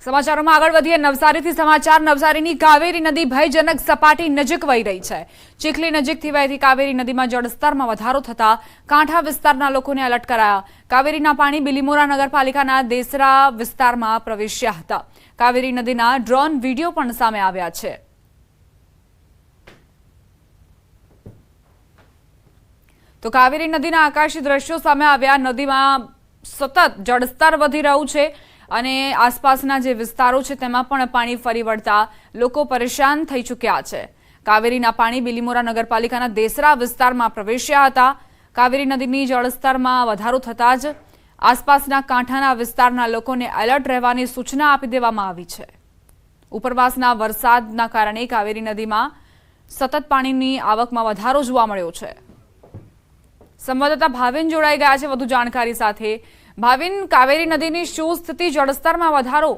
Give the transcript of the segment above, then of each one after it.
સમાચારોમાં આગળ વધીએ નવસારીથી સમાચાર નવસારીની કાવેરી નદી ભયજનક સપાટી નજીક વહી રહી છે। ચીખલી નજીકથી વહેતી કાવેરી નદીમાં જળસ્તરમાં વધારો થતા કાંઠા વિસ્તારના લોકોને એલર્ટ કરાયા। કાવેરીના પાણી બિલીમોરા નગરપાલિકાના દેસરા વિસ્તારમાં પ્રવેશ્યા હતા। કાવેરી નદીના ડ્રોન વિડીયો પણ સામે આવ્યા છે। તો કાવેરી નદીના આકાશી દ્રશ્યો સામે આવ્યા। નદીમાં સતત જળસ્તર વધી રહ્યું છે અને આસપાસના જે વિસ્તારો છે તેમાં પણ પાણી ફરી વળતા લોકો પરેશાન થઈ ચૂક્યા છે। કાવેરીના પાણી બિલીમોરા નગરપાલિકાના દેસરા વિસ્તારમાં પ્રવેશ્યા હતા। કાવેરી નદીની જળસ્તરમાં વધારો થતાં જ આસપાસના કાંઠાના વિસ્તારના લોકોને એલર્ટ રહેવાની સૂચના આપી દેવામાં આવી છે। ઉપરવાસના વરસાદના કારણે કાવેરી નદીમાં સતત પાણીની આવકમાં વધારો જોવા મળ્યો છે। સંવાદદાતા ભાવિન જોડાઈ ગયા છે વધુ જાણકારી સાથે। ભાવિન, કાવેરી નદીની શું સ્થિતિ, જળસ્તરમાં વધારો?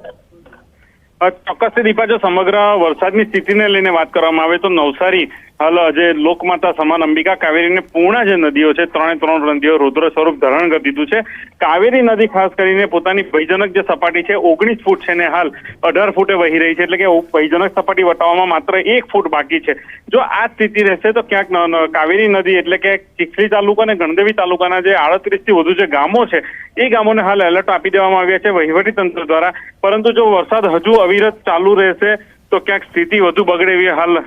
ચોક્કસ દીપા, જો સમગ્ર વરસાદની સ્થિતિને લઈને વાત કરવામાં આવે તો નવસારી હાલ જે લોકમાતા સમાન અંબિકા કાવેરીને પૂર્ણ જે નદીઓ છે ત્રણ નદીઓ રૌદ્ર સ્વરૂપ ધારણ કરી દીધું છે। કાવેરી નદી ખાસ કરીને પોતાની ભયજનક જે સપાટી છે 19 ફૂટ છે ને હાલ 18 ફૂટે વહી રહી છે, એટલે કે ભયજનક સપાટી વટાવવામાં માત્ર 1 ફૂટ બાકી છે। જો આ સ્થિતિ રહેશે તો ક્યાંક કાવેરી નદી એટલે કે ચીખલી તાલુકા અને ગણદેવી તાલુકાના જે 38 થી વધુ જે ગામો છે એ ગામોને હાલ એલર્ટ આપી દેવામાં આવ્યા છે વહીવટી તંત્ર દ્વારા। પરંતુ જો વરસાદ હજુ અવિરત ચાલુ રહેશે તો ક્યાંક સ્થિતિ વધુ બગડે એવી હાલ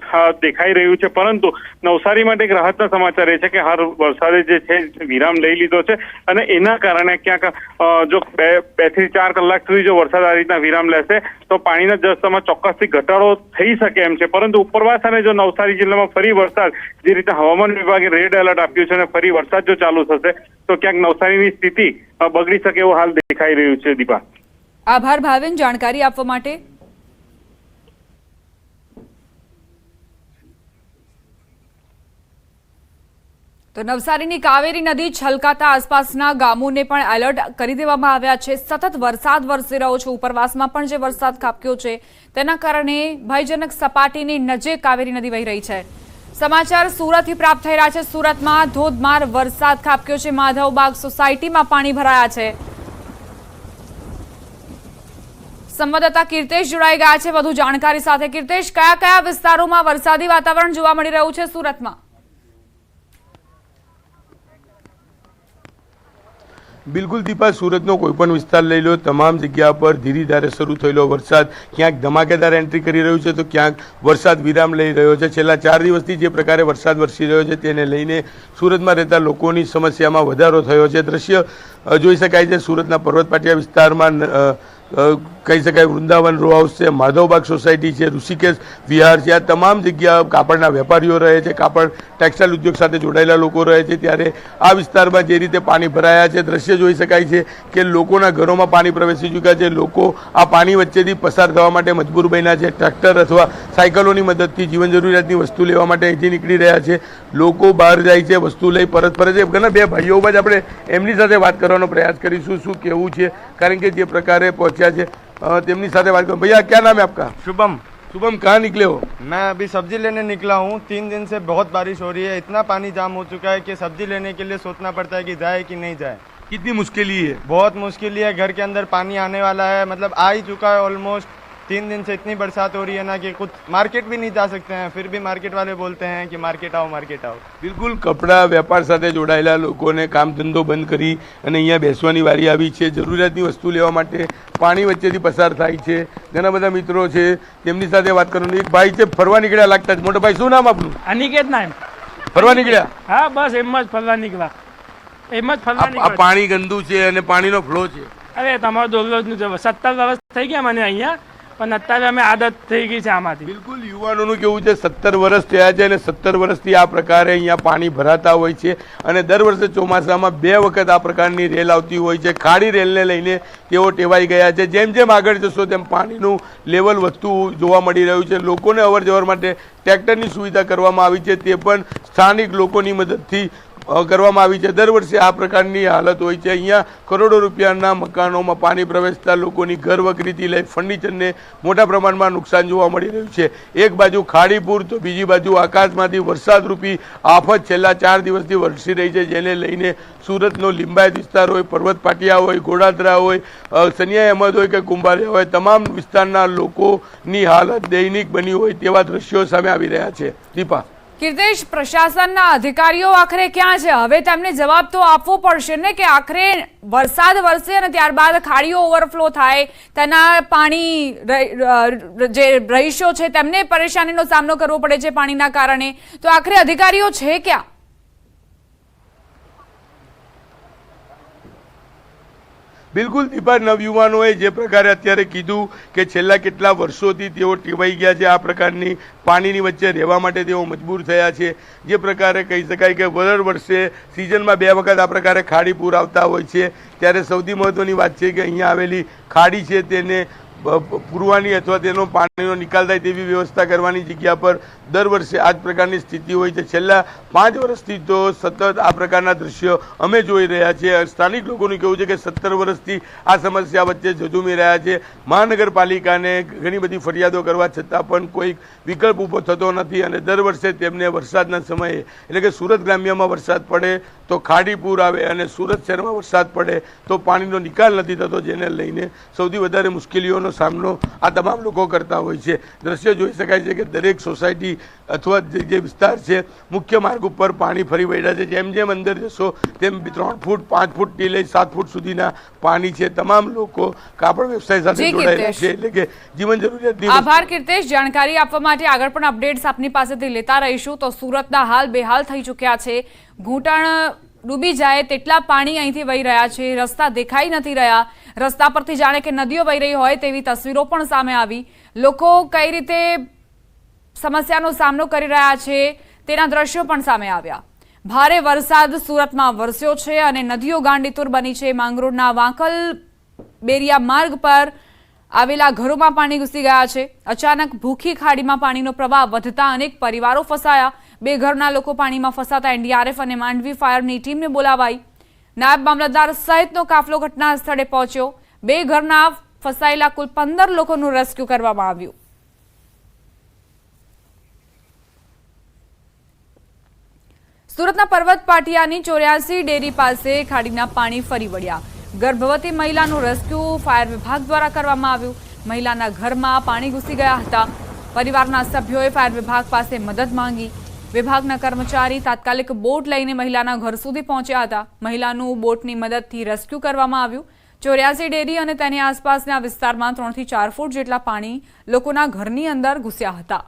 દેખાઈ રહ્યું છે। પરંતુ નવસારી માટે એક રાહતના સમાચાર એ છે કે હાલ વરસાદે જે છે વિરામ લઈ લીધો છે અને એના કારણે ક્યાંક જો 2 થી 4 કલાક સુધી જો વરસાદ આ રીતના વિરામ લેશે તો પાણીના જળસ્તરમાં ચોક્કસથી ઘટાડો થઈ શકે એમ છે। પરંતુ ઉપરવાસ અને જો નવસારી જિલ્લામાં ફરી વરસાદ જે રીતે હવામાન વિભાગે રેડ એલર્ટ આપ્યું છે અને ફરી વરસાદ જો ચાલુ થશે તો ક્યાંક નવસારીની સ્થિતિ બગડી શકે એવું હાલ દેખાઈ રહ્યું છે। દીપા, આભાર ભાવિન જાણકારી આપવા માટે। તો નવસારીની કાવેરી નદી છલકાતા આસપાસના ગામોને પણ એલર્ટ કરી દેવામાં આવ્યા છે। સતત વરસાદ વરસી રહ્યો છે, ઉપરવાસમાં પણ જે વરસાદ ખાબક્યો છે તેના કારણે ભયજનક સપાટીની નજીક કાવેરી નદી વહી રહી છે। સમાચાર સુરતથી પ્રાપ્ત થઈ રહ્યા છે। સુરતમાં ધોધમાર વરસાદ ખાબક્યો છે। માધવબાગ સોસાયટીમાં પાણી ભરાયા છે। સંવાદદાતા કીર્તેશ જોડાઈ ગયા છે વધુ જાણકારી સાથે। કીર્તેશ, કયા કયા વિસ્તારોમાં વરસાદી વાતાવરણ જોવા મળી રહ્યું છે સુરતમાં? બિલકુલ દીપા, સુરતનો કોઈપણ વિસ્તાર લઈ લો, તમામ જગ્યા પર ધીરે ધારે શરૂ થયેલો વરસાદ ક્યાંક ધમાકેદાર એન્ટ્રી કરી રહ્યું છે તો ક્યાંક વરસાદ વિરામ લઈ રહ્યો છે। છેલ્લા 4 દિવસથી જે પ્રકારે વરસાદ વરસી રહ્યો છે તેને લઈને સુરતમાં રહેતા લોકોની સમસ્યામાં વધારો થયો છે। દ્રશ્ય જોઈ શકાય છે સુરતના પર્વત પાટિયા વિસ્તારમાં કહી શકાય વૃંદાવન રો હાઉસ છે, માધવબાગ સોસાયટી છે, ઋષિકેશ વિહાર છે, આ તમામ જગ્યા કાપડના વેપારીઓ રહે છે, કાપડ ટેક્સટાઇલ ઉદ્યોગ સાથે જોડાયેલા લોકો રહે છે। ત્યારે આ વિસ્તારમાં જે રીતે પાણી ભરાયા છે દ્રશ્ય જોઈ શકાય છે કે લોકોના ઘરોમાં પાણી પ્રવેશી ચૂક્યા છે। લોકો આ પાણી વચ્ચેથી પસાર થવા માટે મજબૂર બન્યા છે। ટ્રેક્ટર અથવા સાયકલોની મદદથી જીવન જરૂરિયાતની વસ્તુ લેવા માટે અહીંથી નીકળી રહ્યા છે। લોકો બહાર જાય છે, વસ્તુ લઈ પરત ફરે છે। ઘણા 2 ભાઈઓ બાદ આપણે એમની સાથે વાત કરવાનો પ્રયાસ કરીશું શું કેવું છે, કારણ કે જે પ્રકારે પહોંચ્યા છે તેમની સાથે बात करो। भैया क्या नाम है आपका? शुभम। शुभम, कहाँ निकले हो? मैं अभी सब्जी लेने निकला हूँ। 3 दिन से बहुत बारिश हो रही है, इतना पानी जाम हो चुका है कि सब्जी लेने के लिए सोचना पड़ता है कि जाए कि नहीं जाए। कितनी मुश्किल ही है? बहुत मुश्किल है, घर के अंदर पानी आने वाला है, मतलब आ ही चुका है ऑलमोस्ट। 3 दिन से इतनी बरसात हो रही है ना कि कुछ मार्केट भी नहीं जा सकते हैं, फिर भी मार्केट वाले बोलते हैं कि मार्केट आओ मार्केट आओ। બિલકુલ કપડા વેપાર સાથે જોડાયેલા લોકોને કામ ધંધો બંધ કરી અને અહીંયા બેસવાની વારી આવી છે। જરૂરિયાતની વસ્તુ લેવા માટે પાણી વચ્ચેથી પસાર થાય છે। ઘણા બધા મિત્રો છે તેમની સાથે વાત કરવાની। એક ભાઈ છે ફરવા નીકળ્યા લાગતા જ। મોટા ભાઈ, શું નામ આપનું? અનિકેત નામ। ફરવા નીકળ્યા? હા, બસ એમ જ ફરવા નીકળ્યા, એમ જ ફરવા આ નીકળ્યા। પાણી ગંદુ છે અને પાણીનો ફ્લો છે। અરે તમારો દોરરોજનું 17 વર્ષ થઈ ગયા મને અહીંયા, પણ અત્યારે અમે આદત થઈ ગઈ છે આમાંથી। બિલકુલ યુવાનોનું કેવું છે 17 વર્ષ થયા છે અને 17 વર્ષથી આ પ્રકારે અહીંયા પાણી ભરાતા હોય છે અને દર વર્ષે ચોમાસામાં 2 વખત આ પ્રકારની રેલ આવતી હોય છે। ખાડી રેલને લઈને તેઓ ટેવાઈ ગયા છે। જેમ જેમ આગળ જશો તેમ પાણીનું લેવલ વધતું જોવા મળી રહ્યું છે। લોકોને અવર જવર માટે ટ્રેક્ટરની સુવિધા કરવામાં આવી છે, તે પણ સ્થાનિક લોકોની મદદથી કરવામાં આવી છે। દર વર્ષે આ પ્રકારની હાલત હોય છે। અહીંયા કરોડો રૂપિયાના મકાનોમાં પાણી પ્રવેશતા લોકોની ઘર વકરીથી લઈ ફર્નિચરને મોટા પ્રમાણમાં નુકસાન જોવા મળી રહ્યું છે। એક બાજુ ખાડીપુર તો બીજી બાજુ આકાશમાંથી વરસાદરૂપી આફત છેલ્લા 4 દિવસથી વરસી રહી છે, જેને લઈને સુરતનો લિંબાયત વિસ્તાર હોય, પર્વત પાટિયા હોય, ગોડાદરા હોય, સનિયા અહેમદ હોય કે કુંભારિયા હોય, તમામ વિસ્તારના લોકોની હાલત દયનીય બની હોય તેવા દ્રશ્યો સામે આવી રહ્યા છે। દીપા, કીર્તેશ, પ્રશાસનના અધિકારીઓ આખરે ક્યાં છે? હવે તેમને જવાબ તો આપવો પડશે ને કે આખરે વરસાદ વરસે અને ત્યારબાદ ખાડીઓ ઓવરફ્લો થાય, તેના પાણી જે રહીશો છે તેમને પરેશાનીનો સામનો કરવો પડે છે પાણીના કારણે, તો આખરે અધિકારીઓ છે ક્યાં? બિલકુલ દીપા, નવયુવાનોએ જે પ્રકારે અત્યારે કીધું કે છેલ્લા કેટલા વર્ષોથી તેઓ ટેવાઈ ગયા છે આ પ્રકારની પાણીની વચ્ચે રહેવા માટે તેઓ મજબૂર થયા છે। જે પ્રકારે કહી શકાય કે દર વર્ષે સિઝનમાં 2 વખત આ પ્રકારે ખાડી પૂર આવતા હોય છે, ત્યારે સૌથી મહત્વની વાત છે કે અહીંયા આવેલી ખાડી છે તેને પૂરવાની અથવા તેનો પાણીનો નિકાલ થાય તેવી વ્યવસ્થા કરવાની જગ્યા પર દર વર્ષે આ જ પ્રકારની સ્થિતિ હોય છે। છેલ્લા 5 વર્ષથી તો સતત આ પ્રકારના દ્રશ્યો અમે જોઈ રહ્યા છીએ। સ્થાનિક લોકોનું કહેવું છે કે 17 વર્ષથી આ સમસ્યા વચ્ચે ઝઝૂમી રહ્યા છે। મહાનગરપાલિકાને ઘણી બધી ફરિયાદો કરવા છતાં પણ કોઈ વિકલ્પ ઊભો થતો નથી અને દર વર્ષે તેમને વરસાદના સમયે એટલે કે સુરત ગ્રામ્યમાં વરસાદ પડે તો ખાડી પૂર આવે અને સુરત શહેરમાં વરસાદ પડે તો પાણીનો નિકાલ નથી થતો, જેને લઈને સૌથી વધારે મુશ્કેલીઓનો સામનો આ તમામ લોકો કરતા હોય છે। દ્રશ્ય જોઈ શકાય છે કે દરેક સોસાયટી અથવા જે વિસ્તાર છે મુખ્ય માર્ગ ઉપર પાણી ફરી વળ્યા છે। જેમ જેમ અંદર જશો તેમ 3 ફૂટ 5 ફૂટથી લઈ 7 ફૂટ સુધીના પાણી છે। તમામ લોકો કાપડ વ્યવસાય સાથે જોડાયેલા છે, એટલે કે જીવન જરૂરિયાતની। આભાર કીર્તેશ, જાણકારી આપવા માટે। આગળ પણ અપડેટ્સ આપની પાસેથી લેતા રહીશું। તો સુરતના હાલ બેહાલ થઈ ચૂક્યા છે, ઘૂંટણ ડૂબી જાય તેટલા પાણી અહીંથી વહી રહ્યા છે, રસ્તા દેખાઈ નથી રહ્યા, રસ્તા પરથી જાણે કે નદીઓ વહી રહી હોય તેવી તસવીરો પણ સામે આવી। લોકો કઈ રીતે સમસ્યાનો સામનો કરી રહ્યા છે તેના દ્રશ્યો પણ સામે આવ્યા। ભારે વરસાદ સુરતમાં વરસ્યો છે અને નદીઓ ગાંડીતુર બની છે। માંગરોળના વાંકલ બેરિયા માર્ગ પર આવેલા ઘરોમાં પાણી ઘૂસી ગયા છે। અચાનક ભૂખી ખાડીમાં પાણીનો પ્રવાહ વધતા અનેક પરિવારો ફસાયા। 2 ઘરના લોકો પાણીમાં ફસાતા એનડીઆરએફ અને માંડવી ફાયરની ટીમને બોલાવાઈ। નાયબ મામલતદાર સહિતનો કાફલો ઘટના સ્થળે પહોંચ્યો। 2 ઘરના ફસાયેલા કુલ 15 લોકોનું રેસ્ક્યુ કરવામાં આવ્યું। સુરતના પર્વત પાટિયાની 84 ડેરી પાસે ખાડીના પાણી ફરી વળ્યા। ગર્ભવતી મહિલાનું રેસ્ક્યુ ફાયર વિભાગ દ્વારા કરવામાં આવ્યું। મહિલાના ઘરમાં પાણી ઘૂસી ગયા હતા। પરિવારના સભ્યોએ ફાયર વિભાગ પાસે મદદ માંગી। વિભાગના કર્મચારી તાત્કાલિક બોટ લઈને મહિલાના ઘર સુધી પહોંચ્યા હતા। મહિલાનું બોટની મદદથી રેસ્ક્યુ કરવામાં આવ્યું। 84 ડેરી અને તેની આસપાસના વિસ્તારમાં 3 થી 4 ફૂટ જેટલા પાણી લોકોના ઘરની અંદર ઘૂસ્યા હતા।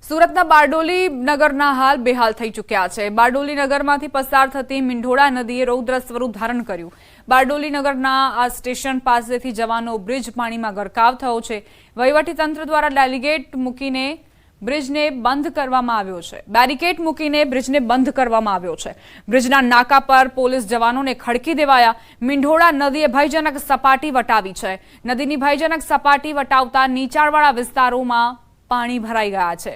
સુરતના બારડોલી નગરના હાલ બેહાલ થઈ ચૂક્યા છે। બારડોલી નગરમાંથી પસાર થતી મીંઢોળા નદીએ રૌદ્ર સ્વરૂપ ધારણ કર્યું। બારડોલી નગરના આ સ્ટેશન પાસેથી જવાનો બ્રિજ પાણીમાં ગરકાવ થયો છે। વહીવટીતંત્ર દ્વારા બેરિકેડ મૂકીને બ્રિજને બંધ કરવામાં આવ્યો છે। બ્રિજના નાકા પર પોલીસ જવાનોને ખડકી દેવાયા। મીંઢોળા નદીએ ભયજનક સપાટી વટાવી છે। નદીની ભયજનક સપાટી વટાવતા નીચાણવાળા વિસ્તારોમાં પાણી ભરાઈ ગયા છે।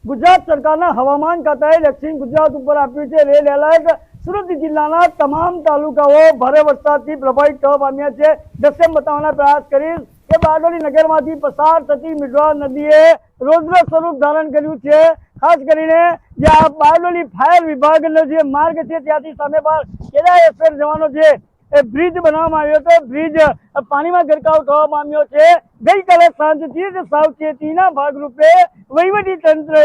ગુજરાત સરકારના હવામાન ખાતાએ દક્ષિણ ગુજરાત ઉપર આપ્યું છે રેડ એલર્ટ। સુરત જિલ્લાના તમામ તાલુકાઓ ભારે વરસાદથી પ્રભાવિત થવા પામ્યા છે। દ્રશ્ય બતાવવાનો પ્રયાસ કરીશ કે બારડોલી નગરમાંથી પસાર થતી મીંઢોળા નદીએ રૌદ્ર સ્વરૂપ ધારણ કર્યું છે। ખાસ કરીને જે આ બારડોલી ફાયર વિભાગનો જે માર્ગ છે ત્યાંથી સામે પર કેડાએફએર જવાનો છે એ બ્રિજ બનાવવામાં આવ્યો હતો। બ્રિજ પાણીમાં ગરકાવ થવા પામ્યો છે। ગઈકાલે સાંજથી જ સાવચેતીના ભાગરૂપે વહીવટી તંત્રએ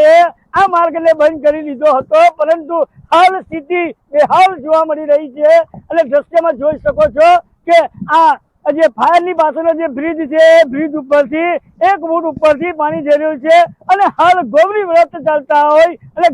આ માર્ગને બંધ કરી દીધો હતો, પરંતુ હાલ સ્થિતિ બેહાલ જોવા મળી રહી છે। અને દ્રશ્યમાં જોઈ શકો છો કે આ જે ફાયરની પાછળનો જે બ્રિજ છે બ્રિજ ઉપરથી 1 ફૂટ ઉપરથી પાણી જઈ રહ્યું છે અને હાલ ગૌરી વ્રત ચાલતા હોય અને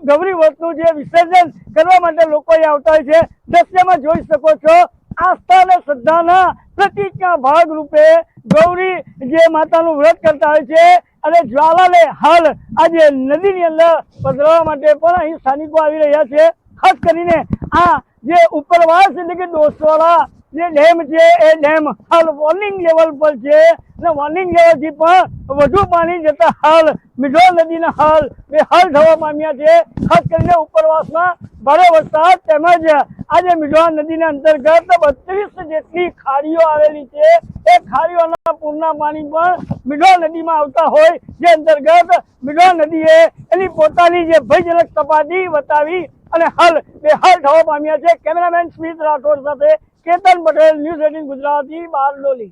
ગૌરી વ્રતનું જે વિસર્જન કરવા માટે લોકો આવતા હોય છે। દ્રશ્યમાં જોઈ શકો છો આસ્થા અને શ્રદ્ધાના પ્રતીકના ભાગ રૂપે ગૌરી જે માતાનું વ્રત કરતા હોય છે અને જ્વાલાને હાલ આજે નદીની અંદર પધરાવવા માટે પણ અહીં સ્થાનિકો આવી રહ્યા છે। ખાસ કરીને આ જે ઉપરવાસ એટલે કે ડોસવાળા જે ડેમ છે એ ડેમ હાલ વોર્નિંગ લેવલ પર છે અને વોર્નિંગ લેવલથી પણ વધુ પાણી જતા હાલ મિઢોળ નદીના હાલ બેહાલ થવા પામ્યા છે। ખાસ કરીને ઉપરવાસમાં ભારે વરસાદ તેમજ આજે મિઢોળ નદીના અંતર્ગત 32 જેટલી ખાડીઓ આવેલી છે। એ ખાડીઓના પૂરના પાણી પણ મિઢોળ નદીમાં આવતા હોય જે અંતર્ગત મિઢોળ નદીએ એની પોતાની જે ભયજનક સપાટી બતાવી અને હાલ બેહાલ થવા પામ્યા છે। કેમેરામેન સ્મિત રાઠોડ સાથે કેતન પટેલ, ન્યૂઝ 18 ગુજરાતી, બારડોલી।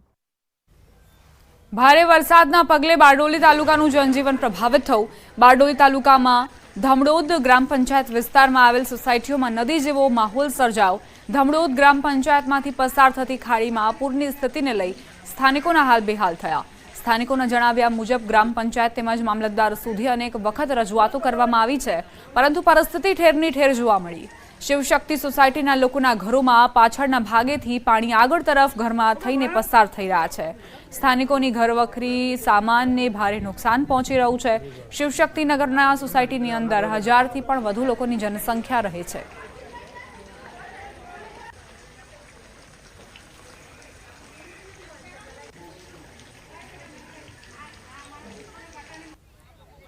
ભારે વરસાદના પગલે બારડોલી તાલુકાનું જનજીવન પ્રભાવિત થયું। બારડોલી તાલુકામાં ધમડોદ ગ્રામ પંચાયત વિસ્તારમાં આવેલ સોસાયટીઓમાં નદી જેવો માહોલ સર્જાયો। ધમડોદ ગ્રામ પંચાયતમાંથી પસાર થતી ખાડીમાં પૂરની સ્થિતિને લઈ સ્થાનિકોના હાલ બેહાલ થયા। સ્થાનિકોના જણાવ્યા મુજબ ગ્રામ પંચાયત તેમજ મામલતદાર સુધી અનેક વખત રજૂઆતો કરવામાં આવી છે, પરંતુ પરિસ્થિતિ ઠેરની ઠેર જોવા મળી। શિવશક્તિ સોસાયટીના લોકોના ઘરોમાં પાછળના ભાગેથી પાણી આગળ તરફ ઘરમાં થઈને પસાર થઈ રહ્યા છે। સ્થાનિકોની ઘરવખરી સામાનને ભારે નુકસાન પહોંચી રહ્યું છે। શિવશક્તિનગરના સોસાયટીની અંદર 1000થી પણ વધુ લોકોની જનસંખ્યા રહે છે।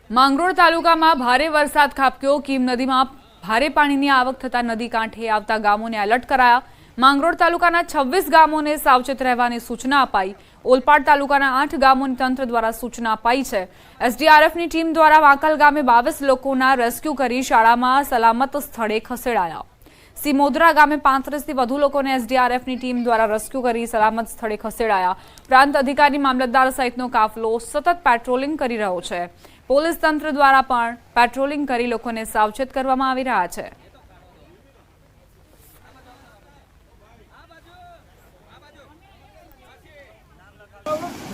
માંગરોળ તાલુકામાં ભારે વરસાદ ખાબક્યો। કીમ નદીમાં ભારે પાણીની આવક થતા નદી કાંઠે આવતા ગામોને એલર્ટ કરાયા। માંગરોળ તાલુકાના 26 ગામોને સાવચેત રહેવાની સૂચના અપાઈ। ઓલપાડ તાલુકાના 8 ગામોને તંત્ર દ્વારા સૂચના અપાઈ છે। એસડીઆરએફની ટીમ દ્વારા વાંકલ ગામે 22 લોકોના રેસ્ક્યુ કરી શાળામાં સલામત સ્થળે ખસેડાયા। સિમોદરા ગામે 35થી વધુ લોકોને એસડીઆરએફની ટીમ દ્વારા રેસ્ક્યુ કરી સલામત સ્થળે ખસેડાયા। પ્રાંત અધિકારી, મામલતદાર સહિતનો કાફલો સતત પેટ્રોલિંગ કરી રહ્યો છે। પોલીસ તંત્ર દ્વારા પણ પેટ્રોલિંગ કરી લોકોને સાવચેત કરવામાં આવી રહ્યા છે।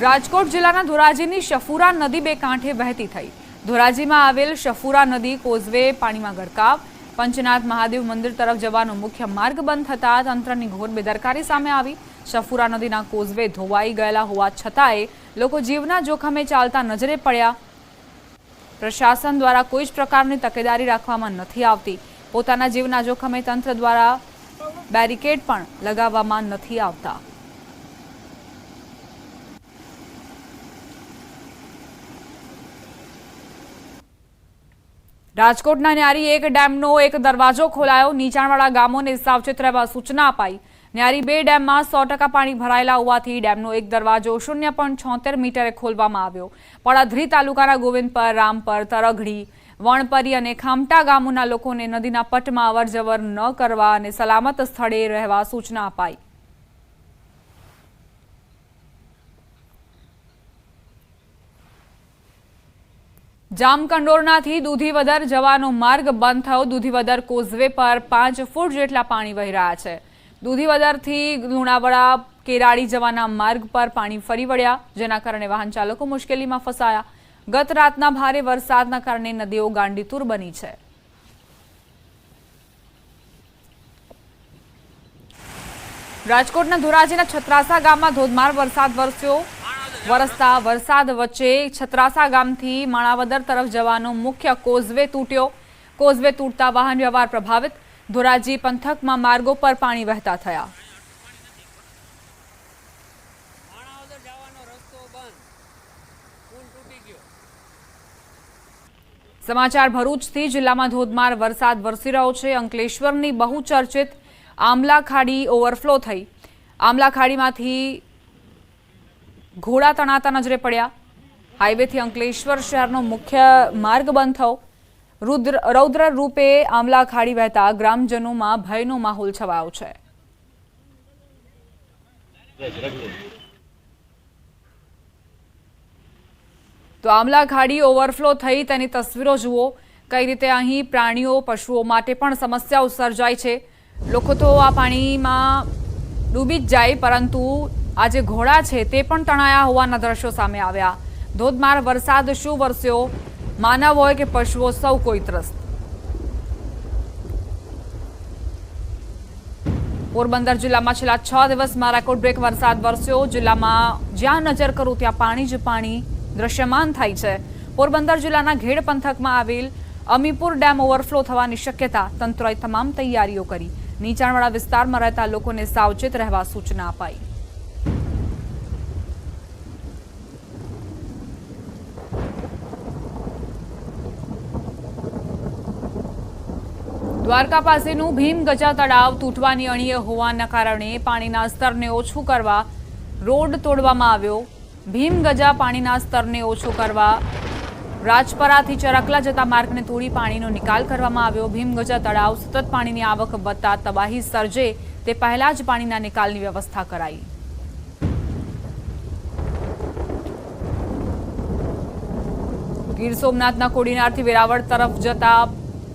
રાજકોટ જિલ્લાના ધોરાજીની શફુરા નદી બે કાંઠે વહેતી થઈ। ધોરાજીમાં આવેલ શફુરા નદી કોઝવે પાણીમાં ગરકાવ। પંચનાથ મહાદેવ મંદિર તરફ જવાનો મુખ્ય માર્ગ બંધ થતા તંત્રની ઘોર બેદરકારી સામે આવી। શફુરા નદીના કોઝવે ધોવાઈ ગયેલા હોવા છતાંય લોકો જીવના જોખમે ચાલતા નજરે પડ્યા। પ્રશાસન દ્વારા કોઈ જ પ્રકારની તકેદારી રાખવામાં નથી આવતી। પોતાના જીવના જોખમે તંત્ર દ્વારા બેરિકેડ પણ લગાવવામાં નથી આવતા। રાજકોટના ન્યારી 1 ડેમનો એક દરવાજો ખોલાયો। નીચાણવાળા ગામોને સાવચેત રહેવા સૂચના અપાઈ। ન્યારી 2 ડેમમાં 100% પાણી ભરાયેલા હોવાથી ડેમનો એક દરવાજો 0.76 મીટરે ખોલવામાં આવ્યો। પડધરી તાલુકાના ગોવિંદપર, રામપર, તરઘડી, વણપરી અને ખામટા ગામોના લોકોને નદીના પટમાં અવરજવર ન કરવા અને સલામત સ્થળે રહેવા સૂચના અપાઈ। જામકંડોરણાથી દૂધીવદર જવાનો માર્ગ બંધ થયો। દૂધીવદર કોઝવે પર 5 ફૂટ જેટલા પાણી વહી રહ્યા છે। દૂધીવદરથી લુણાવાડા કેરાળી જવાના માર્ગ પર પાણી ફરી વળ્યા, જેના કારણે વાહન ચાલકો મુશ્કેલીમાં ફસાયા। ગત રાતના ભારે વરસાદના કારણે નદીઓ ગાંડીતુર બની છે। રાજકોટના ધોરાજીના છત્રાસા ગામમાં ધોધમાર વરસાદ વરસતા વરસાદ વચ્ચે છત્રાસા ગામથી માણાવદર તરફ જવાનો મુખ્ય કોઝવે તૂટ્યો। કોઝવે તૂટતા વાહન વ્યવહાર પ્રભાવિત। ધોરાજી પંથકમાં માર્ગો પર પાણી વહેતા થયા। સમાચાર ભરૂચથી। જિલ્લામાં ધોધમાર વરસાદ વરસી રહ્યો છે। અંકલેશ્વરની બહુચર્ચિત આમલા ખાડી ઓવરફ્લો થઈ। આમલા ખાડીમાંથી ઘોડા તણાતા નજરે પડ્યા। હાઈવેથી અંકલેશ્વર શહેરનો મુખ્ય માર્ગ બંધ થયો। રૌદ્ર રૂપે આમલા ખાડી વહેતા ગ્રામજનોમાં ભયનો માહોલ છવાયો છે। તો આમલા ખાડી ઓવરફ્લો થઈ તેની તસવીરો જુઓ। કઈ રીતે અહીં પ્રાણીઓ, પશુઓ માટે પણ સમસ્યાઓ સર્જાય છે। લોકો તો આ પાણીમાં ડૂબી જ જાય, પરંતુ આ જે ઘોડા છે તે પણ તણાયા હોવાના દ્રશ્યો સામે આવ્યા। ધોધમાર વરસાદ શું વરસ્યો, માનવ હોય કે પશુઓ સૌ કોઈ ત્રસ્ત। પોરબંદર જિલ્લામાં છેલ્લા 6 દિવસમાં રેકોર્ડ બ્રેક વરસાદ વરસ્યો। જિલ્લામાં જ્યાં નજર કરું ત્યાં પાણી જ પાણી દ્રશ્યમાન થાય છે। પોરબંદર જિલ્લાના ઘેડ પંથકમાં આવેલ અમીપુર ડેમ ઓવરફ્લો થવાની શક્યતા, તંત્રએ તમામ તૈયારીઓ કરી. નીચાણવાળા વિસ્તારમાં રહેતા લોકોને સાવચેત રહેવા સૂચના અપાઈ. દ્વારકા પાસેનું ભીમ ગજા તળાવ તૂટવાની અણીએ હોવાના કારણે પાણીના સ્તરને ઓછું કરવા રોડ તોડવામાં આવ્યો. ભીમ ગજા પાણીના સ્તરને ઓછો કરવા રાજપરાથી ચરકલા જતા માર્ગને તોડી પાણીનો નિકાલ કરવામાં આવ્યો. ભીમ ગજા તળાવ સતત પાણીની આવક વધતા તબાહી સર્જે તે પહેલા જ પાણીના નિકાલની વ્યવસ્થા કરાઈ. ગીર સોમનાથના કોડીનારથી વેરાવળ તરફ જતા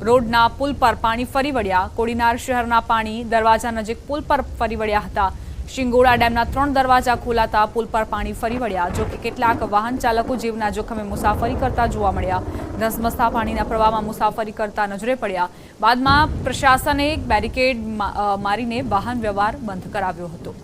રોડના પુલ પર પાણી ફરી વળ્યા. કોડીનાર શહેરના પાણી દરવાજા નજીક પુલ પર ફરી વળ્યા હતા. શિંગોડા ડેમના 3 દરવાજા ખોલાતા પુલ પર પાણી ફરી વળ્યા. જોકે કેટલાક વાહન ચાલકો જીવના જોખમે મુસાફરી કરતા જોવા મળ્યા. ધસમસતા પાણીના પ્રવાહમાં મુસાફરી કરતા નજરે પડ્યા. બાદમાં પ્રશાસને એક બેરિકેડ મારીને વાહન વ્યવહાર બંધ કરાવ્યો હતો.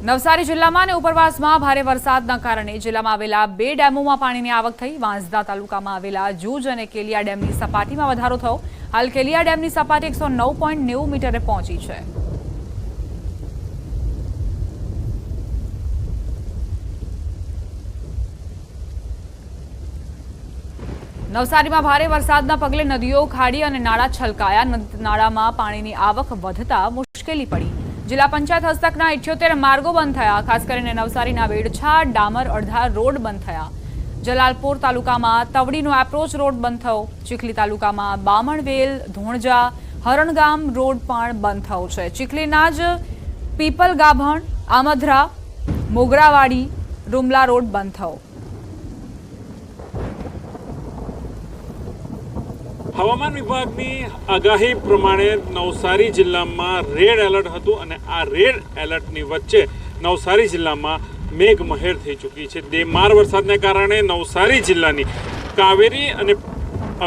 નવસારી જિલ્લામાં અને ઉપરવાસમાં ભારે વરસાદના કારણે જિલ્લામાં આવેલા 2 ડેમોમાં પાણીની આવક થઈ. વાંસદા તાલુકામાં આવેલા જૂજ અને કેલિયા ડેમની સપાટીમાં વધારો થયો. હાલ કેલિયા ડેમની સપાટી 109.90 મીટરે પહોંચી છે. નવસારીમાં ભારે વરસાદના પગલે નદીઓ, ખાડી અને નાળા છલકાયા. નાળામાં પાણીની આવક વધતા મુશ્કેલી પડી. જિલ્લા પંચાયત હસ્તકના 78 માર્ગો બંધ થયા. ખાસ કરીને નવસારીના વેડછા, ડામર અડધા રોડ બંધ થયા. જલાલપોર તાલુકામાં તવડીનો એપ્રોચ રોડ બંધ થયો. ચીખલી તાલુકામાં બામણવેલ, ધોણજા, હરણગામ રોડ પણ બંધ થયો છે. ચીખલીના જ પીપલ ગાભણ, આમધરા, મોગરાવાડી, રૂમલા રોડ બંધ થયો. હવામાન વિભાગની આગાહી પ્રમાણે નવસારી જિલ્લામાં રેડ એલર્ટ હતું અને આ રેડ એલર્ટની વચ્ચે નવસારી જિલ્લામાં મેઘમહેર થઈ ચૂકી છે. દેમાર વરસાદને કારણે નવસારી જિલ્લાની કાવેરી અને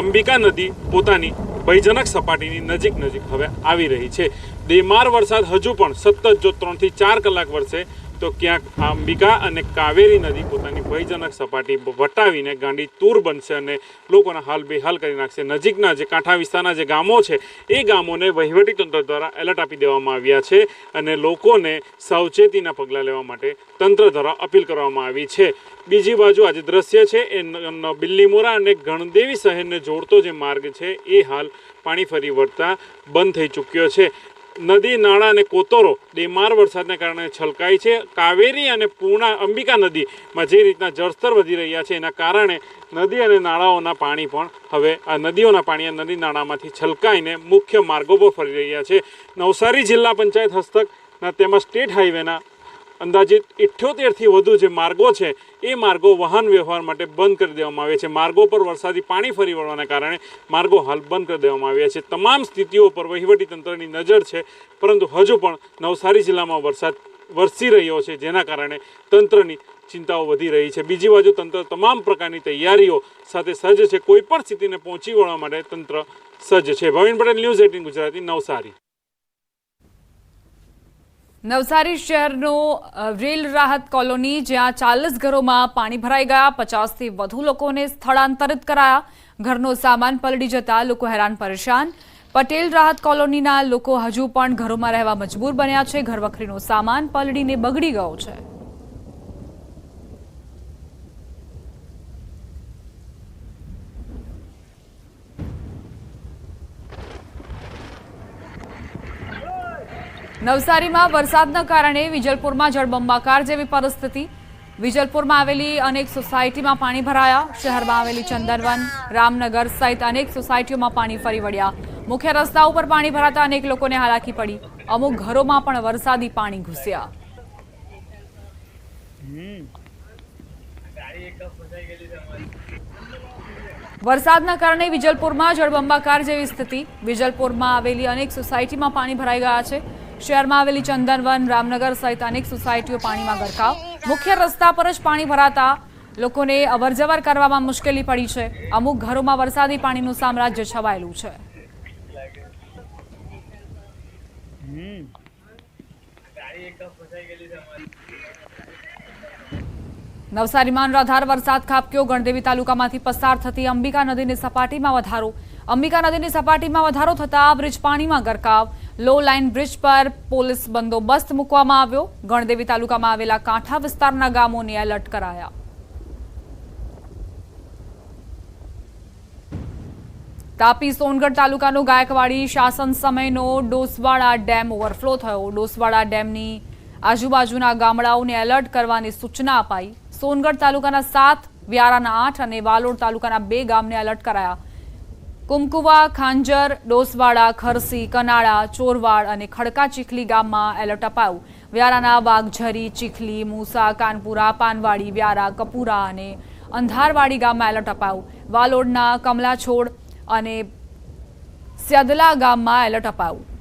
અંબિકા નદી પોતાની ભયજનક સપાટીની નજીક હવે આવી રહી છે. દેમાર વરસાદ હજુ પણ સતત જો 3 થી 4 કલાક વરસે તો ક્યાંક અંબિકા અને કાવેરી નદી પોતાની ભયજનક સપાટી વટાવીને ગાંડી તૂર બનશે અને લોકોના હાલ બેહાલ કરી નાખશે. નજીકના જે કાંઠા વિસ્તારના જે ગામો છે એ ગામોને વહીવટીતંત્ર દ્વારા એલર્ટ આપી દેવામાં આવ્યા છે અને લોકોને સાવચેતીના પગલાં લેવા માટે તંત્ર દ્વારા અપીલ કરવામાં આવી છે. બીજી બાજુ આજે દ્રશ્ય છે એ બિલ્લીમોરા અને ગણદેવી શહેરને જોડતો જે માર્ગ છે એ હાલ પાણી ફરી વળતા બંધ થઈ ચૂક્યો છે. નદી, નાળા અને કોતરો દેમાર વરસાદને કારણે છલકાઈ છે. કાવેરી અને પૂર્ણા અંબિકા નદીમાં જે રીતના જળસ્તર વધી રહ્યા છે એના કારણે નદી અને નાળાઓના પાણી પણ હવે આ નદીઓના પાણી નદી નાળામાંથી છલકાઈને મુખ્ય માર્ગો પર ફરી રહ્યા છે. નવસારી જિલ્લા પંચાયત હસ્તકના તેમજ સ્ટેટ હાઈવેના અંદાજિત 78થી વધુ જે માર્ગો છે એ માર્ગો વાહન વ્યવહાર માટે બંધ કરી દેવામાં આવ્યા છે. માર્ગો પર વરસાદી પાણી ફરી વળવાના કારણે માર્ગો હાલ બંધ કરી દેવામાં આવ્યા છે. તમામ સ્થિતિઓ પર વહીવટીતંત્રની નજર છે, પરંતુ હજુ પણ નવસારી જિલ્લામાં વરસાદ વરસી રહ્યો છે, જેના કારણે તંત્રની ચિંતાઓ વધી રહી છે. બીજી બાજુ તંત્ર તમામ પ્રકારની તૈયારીઓ સાથે સજ્જ છે. કોઈ પણ સ્થિતિને પહોંચી વળવા માટે તંત્ર સજ્જ છે. ભવિન પટેલ, ન્યૂઝ 18 ગુજરાતી, નવસારી. નવસારી શહેરનો રેલ રાહત કોલોની, જ્યાં 40 ઘરોમાં પાણી ભરાઈ ગયા. 50થી વધુ લોકોને સ્થળાંતરિત કરાયા. ઘરનો સામાન પલળી જતા લોકો હેરાન પરેશાન. પટેલ રાહત કોલોનીના લોકો હજુ પણ ઘરોમાં રહેવા મજબૂર બન્યા છે. ઘરવખરીનો સામાન પલળીને બગડી ગયો છે. નવસારીમાં વરસાદના કારણે વિજલપુરમાં જળબંબાકાર જેવી પરિસ્થિતિ. વિજલપુરમાં આવેલી અનેક સોસાયટીમાં પાણી ભરાયા. શહેરમાં આવેલી ચંદનવન, રામનગર સહિત અનેક સોસાયટીઓમાં પાણી ફરી વળ્યા. મુખ્ય રસ્તા ઉપર પાણી ભરાતા અનેક લોકોને હાલાકી પડી. અમુક ઘરોમાં પણ વરસાદી પાણી ઘૂસ્યા. વરસાદના કારણે વિજલપુરમાં જળબંબાકાર જેવી સ્થિતિ. વિજલપુરમાં આવેલી અનેક સોસાયટીમાં પાણી ભરાઈ ગયા છે. શહેરમાં આવેલી ચંદનવન, રામનગર સહિત અનેક સોસાયટીઓ પાણીમાં ગરકાવ. મુખ્ય રસ્તા પર જ પાણી ભરાતા લોકોને અવરજવર કરવામાં મુશ્કેલી પડી છે. અમુક ઘરોમાં વરસાદી પાણીનું સામ્રાજ્ય છવાયેલું છે. નવસારીમાં અનરાધાર વરસાદ ખાબક્યો. ગણદેવી તાલુકામાંથી પસાર થતી અંબિકા નદીની સપાટીમાં વધારો. અંબિકા નદીની સપાટીમાં વધારો થતાં બ્રિજ પાણીમાં ગરકાવ. લો લાઇન બ્રિજ પર પોલીસ બંદોબસ્ત મૂકવામાં આવ્યો. ગણદેવી તાલુકામાં આવેલા કાંઠા વિસ્તારના ગામોને એલર્ટ કરાયા. તાપી સોનગઢ તાલુકાનો ગાયકવાડી શાસન સમયનો ડોસવાડા ડેમ ઓવરફ્લો થયો. ડોસવાડા ડેમની આજુબાજુના ગામડાઓને એલર્ટ કરવાની સૂચના અપાઈ. સોનગઢ તાલુકાના 7, વ્યારાના 8 અને વાલોડ તાલુકાના 2 ગામને એલર્ટ કરાયા. કુમકુવા, ખાંજર, ડોસવાડા, ખરસી, કનાળા, ચોરવાડ અને ખડકા ચીખલી ગામમાં એલર્ટ અપાયું. વ્યારાના વાઘઝરી, ચીખલી, મૂસા, કાનપુરા, પાનવાડી, વ્યારા, કપુરા અને અંધારવાડી ગામમાં એલર્ટ અપાયું. વાલોડના કમલાછોડ અને સ્યદલા ગામમાં એલર્ટ અપાયું.